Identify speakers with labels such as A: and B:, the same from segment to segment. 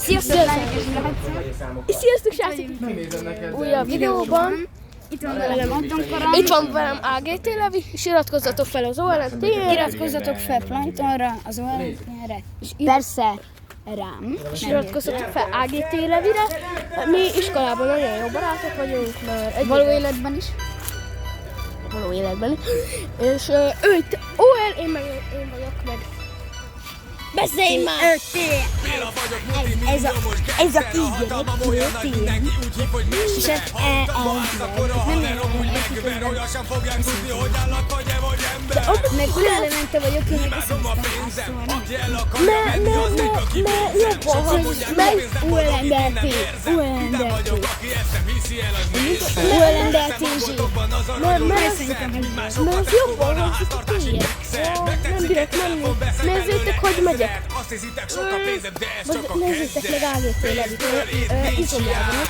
A: Sziasztok, lányok és srácok!
B: Sziasztok, srácok! Újabb videóban. Itt van velem AGT Levi, és iratkozzatok fel az OLNT-re.
A: Iratkozzatok fel Planktonra, az OLNT-re, és persze rám.
B: És iratkozzatok fel AGT Levire. Mi iskolában nagyon jó barátok vagyunk, mert
A: Való életben is.
B: Való életben is. És ő itt OL, én vagyok meg. Beszélj már!
A: Ez a kisgyerek, és ez meg Elemente vagyok, én meg
B: Nézzétek, hogy megyek. Nézzétek meg AGT Levit, izomjában.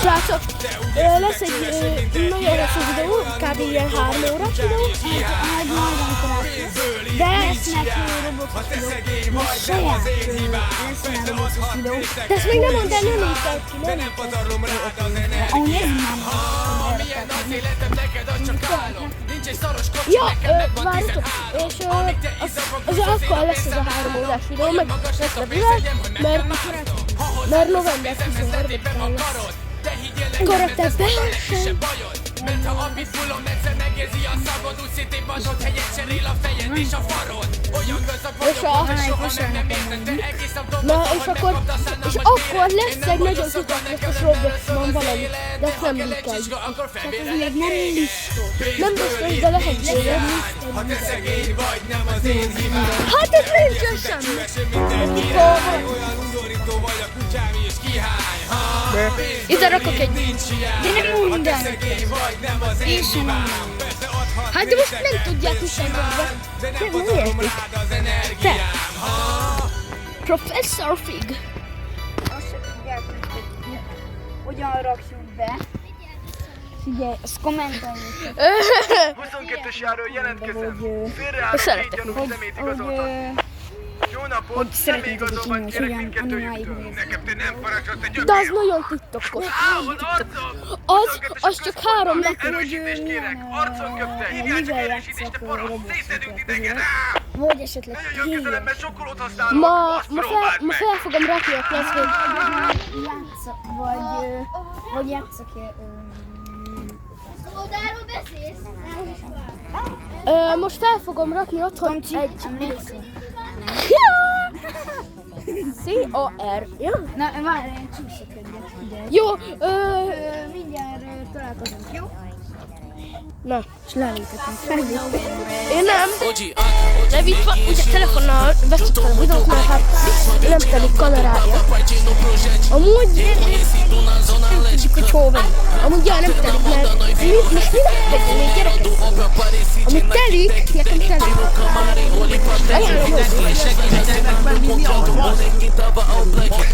B: Srácok, lesz egy nagyon hosszú videó, kb. Ilyen 3 órás videó. De
A: lesznek robotos videók, most saját lesznek robotos videók.
B: De ezt még nem mondd el, nem mondtad ki, nem?
A: Ahogy ez nem
B: Ja, várjatok, és az akkor lesz ez a 3 órás videó, meg lesz a világ, mert november 23-án lesz karakter verseny. Mert ha a pitbullom egyszer megérzi a szagod, úgy szétépazsod, helyet cserél a fejed és a farod. Olyan gazdag vagyok, hogy soha nem értette egész nap dobott, És akkor lesz egy nagyon titokzatos Robloxban valami, de ezt nem likkelj.
A: még nem listos.
B: Nem biztos, de lehet csinálni.
C: Ha te szegény vagy, nem az én hibám.
B: Hát ez nincs semmi.
C: Olyan undorító vagy a kutyám és kihány.
B: Ide rakok egy...
A: De nem
C: Ha te
A: minden.
C: szegény vagy, nem az én hibám. Persze adhatnál
B: Hát de most nem tudják is engedve.
C: de nem pazarlom rád az energiám.
B: Professor Fig.
A: Azt se tudják, hogy hogyan rakjuk be. Figyelj, azt kommenteljük.
C: 22-ös járó jelentkezem.
B: Szeretek.
C: Félreálló 2 gyanús szemét igazoltat. Jó napot, személyigazolványt kérek mindkettőjüktől. Nekem te nem parancsolsz, te
B: De az
C: gyökér.
B: nagyon titkos.
C: Ahol arcom!
B: Az csak 3 nap.
C: Erősítést kérek! Arcon köpte! Hívjál csak erősítést, te paraszt! Szétszedünk titeket!
A: Vagy esetleg
C: Nagyon jó közelebb, mert sokkolót használok! Azt
B: Ma
C: próbáld meg!
B: fel fogom rakni a plaszfét.
A: játszak, vagy játszak
D: Odáról beszélsz?
B: Most fel fogom rakni otthon egy... C-O-R. Ja?
A: Na, várj, én csúszik egyet, figyelj.
B: Jó,
A: Mindjárt találkozunk, jó?
B: na.
A: És lelépetünk.
B: Én nem. De itt van, ugye telefonnal veszük fel a videót, mert hát nem telik kamerája. Amúgy nem tudjuk, hogy hol van. Amúgy ja, nem telik, mert most mi megtegyünk még gyerekek? Ami telik, nekem telik. Ajánlom, hogy.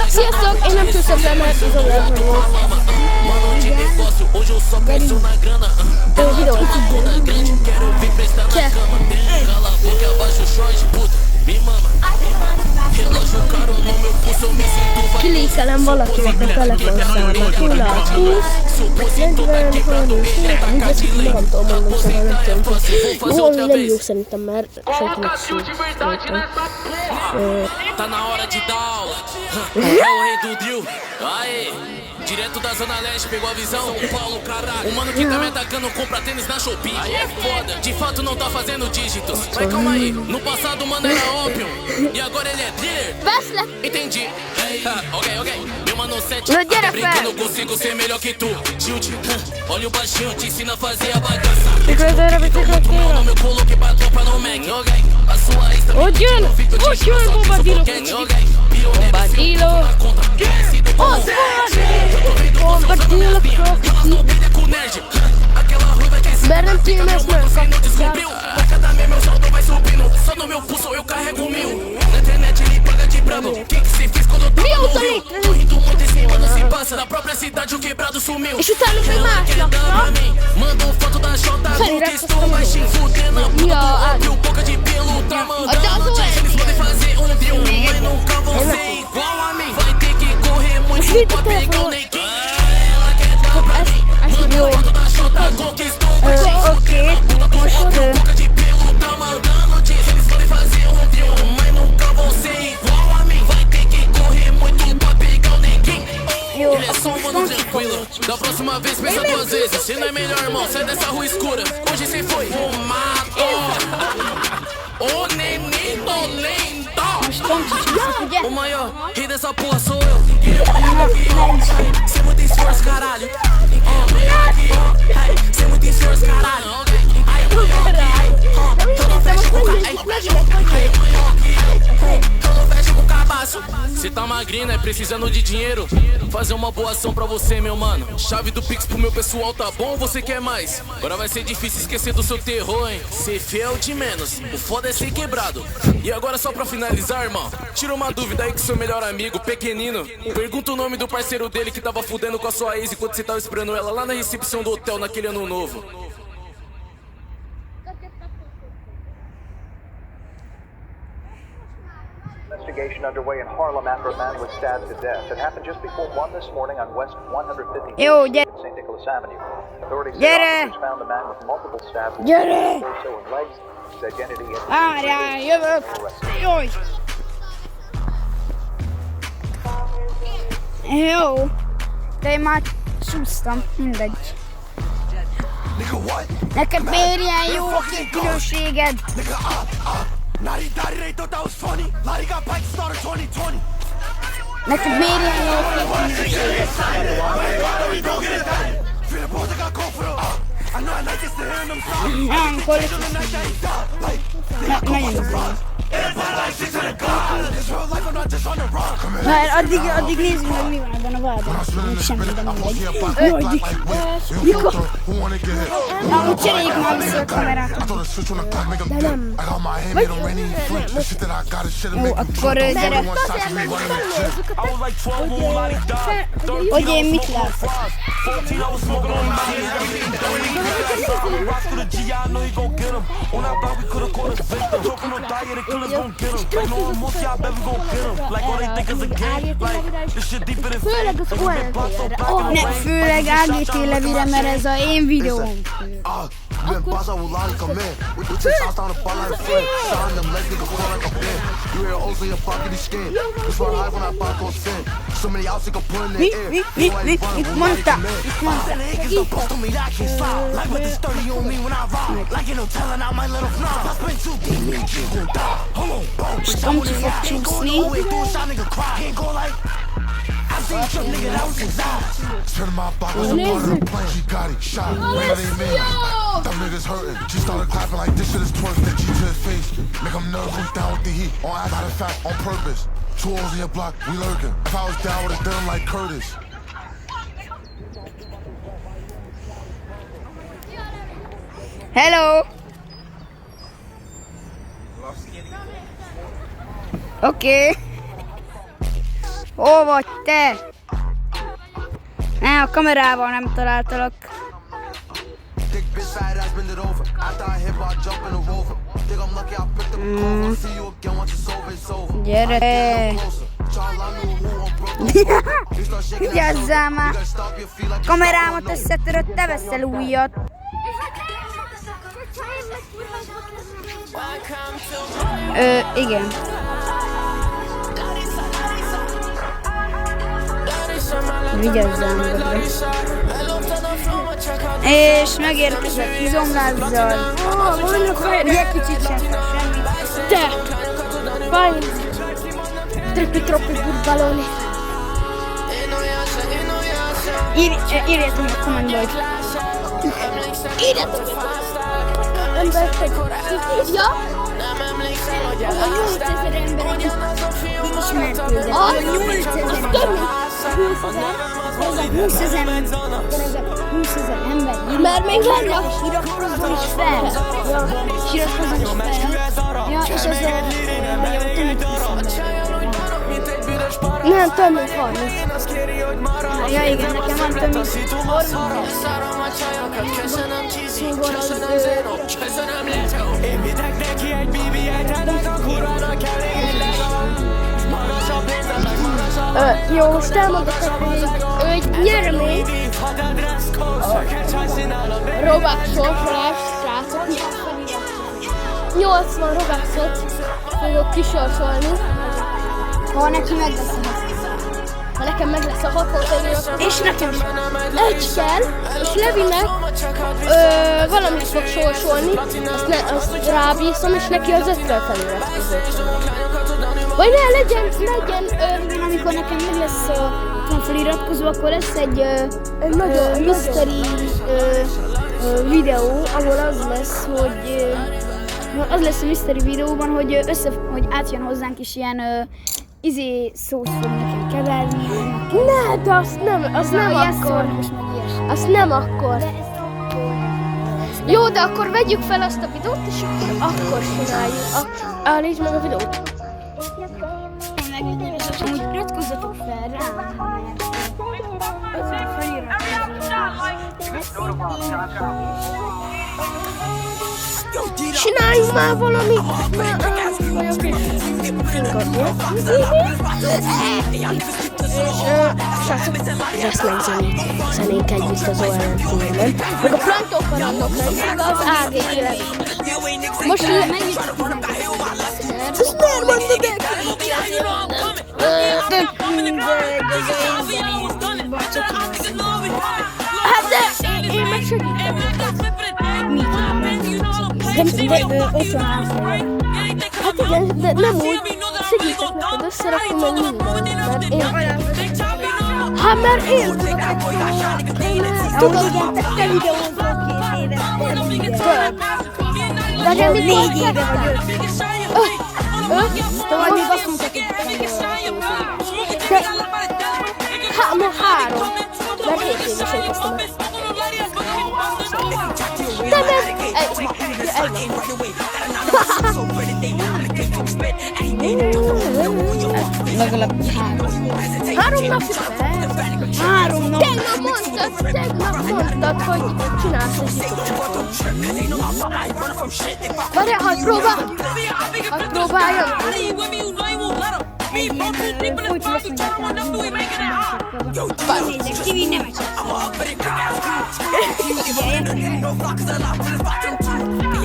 B: Sziasztok, én nem tűztem le, mert izomjában volt. Videó. Cseh. Kilékelem valakinek a telefonszámát. 0 20 40 30 nem tudom mondani, szóval nem tudom. Jó, ami nem jó szerintem, mert senkinek szóltam.
E: Tá na hora de dar aula. É o rei do drill. Aê. Direto da Zona Leste, pegou a visão? São Paulo, caralho. O mano que tá me atacando compra tênis na Shopee. Aí é foda. De fato não tá fazendo dígitos. Mas calma aí. No passado o mano era ópio. E agora ele é dealer.
B: Veszlek!
E: Entendi. Ok. Meu mano 7.
B: No dia da
E: brincando,
B: festa.
E: consigo ser melhor que tu. Tilt. Olha o baixinho, te ensina a fazer a bagaça. Mano, meu coloquei pra tropa no Mac. Ok. A sua ex também.
B: Ogyan, bombadilo. Bombadilo. Oh, bombadilo. Mert nem tudom ezt megkapni.
E: Cada mês meu saldo vai subindo. Só no meu pulso eu carrego 1000. Na internet ele paga de brabo. Que cê fez quando eu tava no Rio? Tô rindo muito esse mano se passa. Na própria cidade o quebrado sumiu.
B: És utána meg másnap,
E: Mandou foto da Jota do que estou baixinho. Fudendo a puta do óbvio. Boca de pelo, tá mandando. Eles podem fazer um deal, mas nunca vão Da próxima vez pensa duas vezes. Se não é melhor, irmão, sai dessa rua escura. Hoje cê foi fumado. Ô neném lento. O maior rei dessa porra sou eu. Cê muito esforço, caralho. Cê muito esforço, caralho. Cê tá magrinho, né? Precisando de dinheiro. Fazer uma boa ação pra você, meu mano. Chave do Pix pro meu pessoal, tá bom ou você quer mais? Agora vai ser difícil esquecer do seu terror, hein? Ser fiel de menos, o foda é ser quebrado. E agora só pra finalizar, irmão, tira uma dúvida aí com seu melhor amigo, pequenino. Pergunta o nome do parceiro dele que tava fudendo com a sua ex enquanto você tava esperando ela lá na recepção do hotel naquele ano novo.
D: Investigation underway in Harlem after a man was stabbed to death. It happened just before 1 this morning on West 150th Street in St. Nicholas Avenue. Authorities say officers found a man with multiple stab wounds in his torso and legs. His identity has
C: Jövök! Jaj! Jó. De én már csúsztam, mindegy. Neked miért ilyen jó a képminőséged? Neked miért ilyen jó a képminőséged? Amikor nagyon izgalmas. Na, addig nézzük meg, mi van ebben a vádban. Semmi, de mindegy. Jaj, Dika! Na, cseréljük már vissza a kamerát. De nem. Vagy? Jó, akkor gyere. Hogy én mit látok?
A: Főleg az OLV-re.
C: Főleg AGT levire, mert ez a én videóm. Mit mondta? És Tomcsi fog csúszni.
F: Them niggas hurting. She started clapping like this shit is twerk. Then G to his face. Make him nervous, who's down with the heat. On act, matter of fact, on purpose. 2 holes in your block, we lurking. If I was down with it, done like Curtis.
C: Hello! Oké. Hol vagy te? Ne, a kamerával nem találtalak. Gyere! Vigyázzál már! Kamerámat összetörött, te veszel újat! Igen. Vigyázzál magadra. És megérkezett izomlázzal. Ugye kicsit sem semmi.
B: Te! Fajn! Trippi-troppi burgaloni.
C: Írjátok meg a kommentbe, hogy...
B: Írjátok meg! Embertek! Ja? Az a 8000 ember egy
C: ismertődött.
B: Az 8000
C: 20 000 ember.
B: Mert még vannak.
C: És iratkozzon is fel. És iratkozzon is fel. Ja, és az a...
B: Nem, több mint 30.
C: Ja, igen, nekem van több mint 30.
B: Jó, most elmondok egy nyeremény. Robaxot, srácok. 80 Robaxot fogok kisorsolni.
C: Ha neki megveszem.
B: Ha nekem meg lesz a 60 felirat.
C: És nekem is.
B: Egy kell, és Levinek valamit fog sorsolni, azt rábízom, és neki az 50 felirat között. Vagy ne, legyen,
C: Amikor nekem meg lesz a feliratkozó, akkor lesz egy mystery videó, ahol az lesz, hogy az lesz a mystery videóban, hogy átjön hozzánk is ilyen szót fog nekem keverni.
B: Ne, de az nem akkor. Azt nem akkor. Jó, de akkor vegyük fel azt a videót, és akkor csináljuk. Állítsd meg a videót.
C: Amúgy iratkozzatok fel rám,
B: Csináljunk már valamit! Srácok, lesznek zenénk együtt az OLM filmben. Meg a Plantókalandok meg az AG élet. Most mennyit? Ezt miért mondod Hát de én meg segítem. Hát igen, de nem úgy. Segítek neked, összerakom meg mindent, mert én... Hát mert én tudok,
C: te videózol 2 éve.
B: De nekem
C: 4 éve vagy 5. Te vagy még azt mondtad,
B: hogy... Ma 3. Mert 7 évesen kezdtem el. De meg...
C: Legalább
B: 3 napja?
C: 3 nap.
B: Tegnap mondtad, hogy csinálsz egy YouTube-csatornát. Várjál, hadd próbáljam.
C: Hogy lesz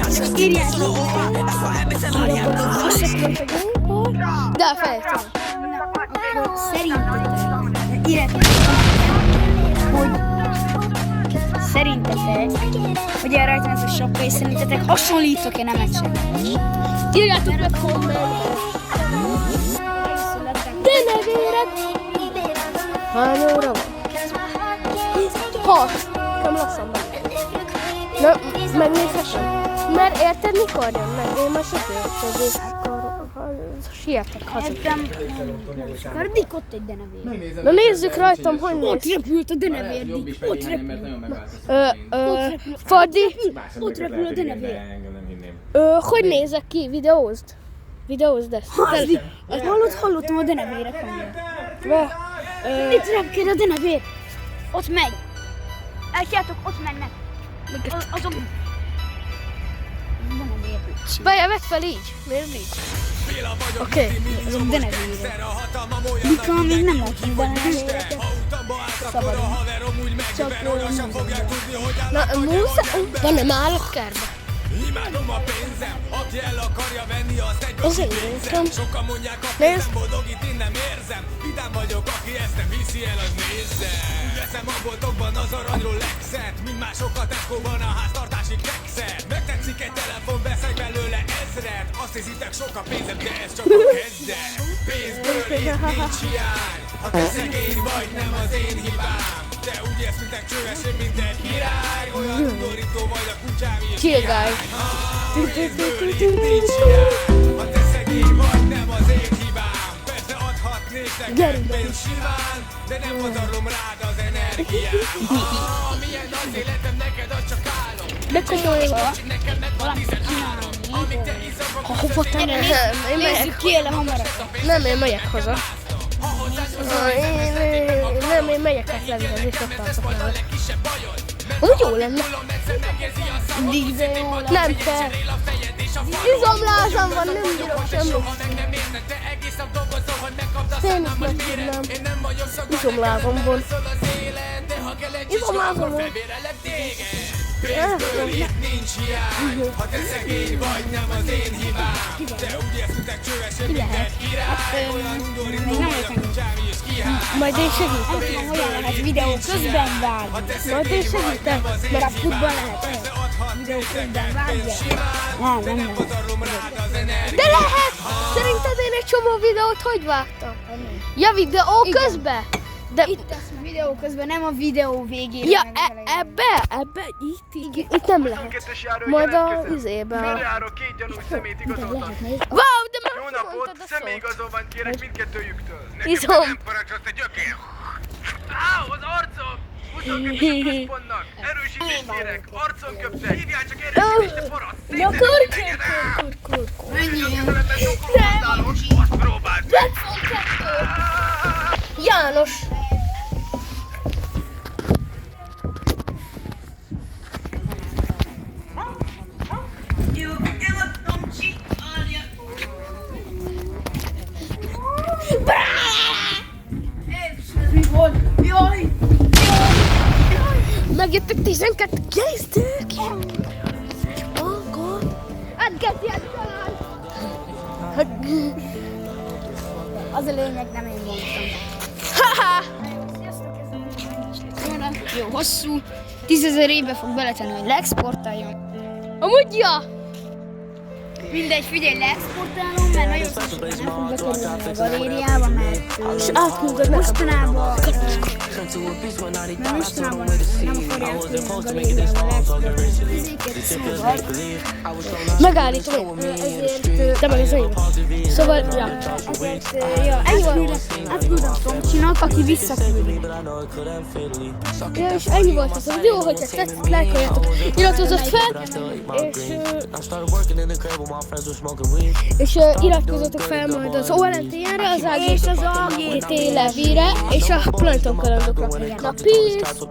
C: meg TV nem
B: De felejtem.
C: Szerintetek, hogy erre rajtam ez a sapka, és szerintetek hasonlítok-e nemet?
B: Írjátok meg kommentben. De nevérek! Hány óra van? 6. Nem lasszom meg. Megnézhessem. Mert érted, mikor jön meg? Én már sietek haza.
C: Kardik ott egy denevér.
B: Na nézzük rajtam, hogy
C: Ott
B: néz.
C: repült a denevér. Ott repül.
B: Fadi,
C: Ott repül a denevér.
B: hogy nézek ki? Videózd ezt.
C: Hallottam a denevérek hangját. Itt repkér a denevér. Ott megy. Elkjátok, ott mennek. Azok... Denevér.
B: Várjál, vedd fel így. Miért így? Oké.
C: Azok denevérek. Mika még nem látom denevéreket. Szabadon. Csak
B: Na, van nem áll a kertbe.
E: Imádom a pénzem, aki el akarja venni azt egy
B: Azért néztem.
E: Sokan mondják, a
B: Nézd.
E: pénzem boldog, itt én nem érzem. Vidám vagyok, aki ezt nem hiszi el, az nézze. Úgy veszem a boltokban az aranyról legszet, mint másokat Tesco-ban a háztartási kekszet. Megtetszik egy telefon, veszek belőle 1000-et. Azt hiszitek sok a pénzem, de ez csak a kezdet. Pénzből itt nincs hiány. Ha te szegény vagy, nem az én hibám. Te úgy érsz, mint egy csöveség, mint egy király. Olyan undorító vagy a kutyám is.
B: Király.
E: Pénzből itt nincs hiány. Ha te szegény vagy, nem az én hibám. Persze adhatnék neked pénzt simán, de nem pazarlom rád az energiát. Milyen az életem neked, az csak álom.
B: De komolyban.
E: Nekem megvan 13. Amíg te iszol,
B: Hova te nem? Én megyek.
C: ki el hamarabb.
B: Nem, én megyek haza. Én megyek át Levihez, és ott tartok nála. Úgy jó lenne. Nem kell. Izomlázam van, nem bírok semmit. Én is megtudnám. Izomlázam van. Izomlázam van.
E: Pénzből itt nincs hiány. Ha te szegény vagy, nem az én hibám. Te úgy érsz, mint egy csöves, mint egy király. Olyan undorító vagy a kutyám is kihány.
B: Majd én segítek.
C: Nem tudom, hogyan lehet videó közben vágni.
B: Majd én segítek.
C: Mert a futball lehet videó közben vágni. Nem lehet.
B: De lehet! Szerinted én egy csomó videót hogy vágtam? Ja, videó közben? De
C: Itt azt a videó közben, nem a videó végére.
B: ja,
C: meg az elején.
B: ebbe, itt nem lehet. Majd a izében.
G: Bejáró két gyanús szemét igazoltak.
B: Wow, de már
G: Jó
B: azt
G: napot,
B: mondtad a szót.
G: személyigazolványt kérek mindkettőjüktől.
B: Izom.
G: Nekem nem parancsolsz a gyökér. Áó, az arcom! 22 központnak! Erősítést kérek! Arcon köpte! Hívjál csak erősítést, te parasz!
B: Ja,
G: Azt próbáld meg!
B: János! Megjöttük 12 késztük! Akkor... Átgetjed
C: Az a lényeg, nem én mondtam.
B: Haha!
C: Jó, hosszú. 10 000 évbe fog beletenni, hogy leexportáljon.
B: Amúgy ja!
C: Mindegy, figyelj, leexportálom, mert nagyon szükségben nem fog bekerülni a galériába, mert
B: És átküldöd nekem.
C: mostanában nem akarják küldeni a galériába leexportálni az izéket, szóval
B: Megállítom én, ezért... De meg az enyém. Szóval, ja.
C: ezért, ja, átküldöm Tomcsinak, aki visszaküldi.
B: Ja, és ennyi volt ez a videó, hogyha tetszett, lájkoljátok, iratkozzatok fel, és iratkozzatok fel majd az OLNTN-re, az AGT Levire, és a Planeton kalandokra. Na, peace!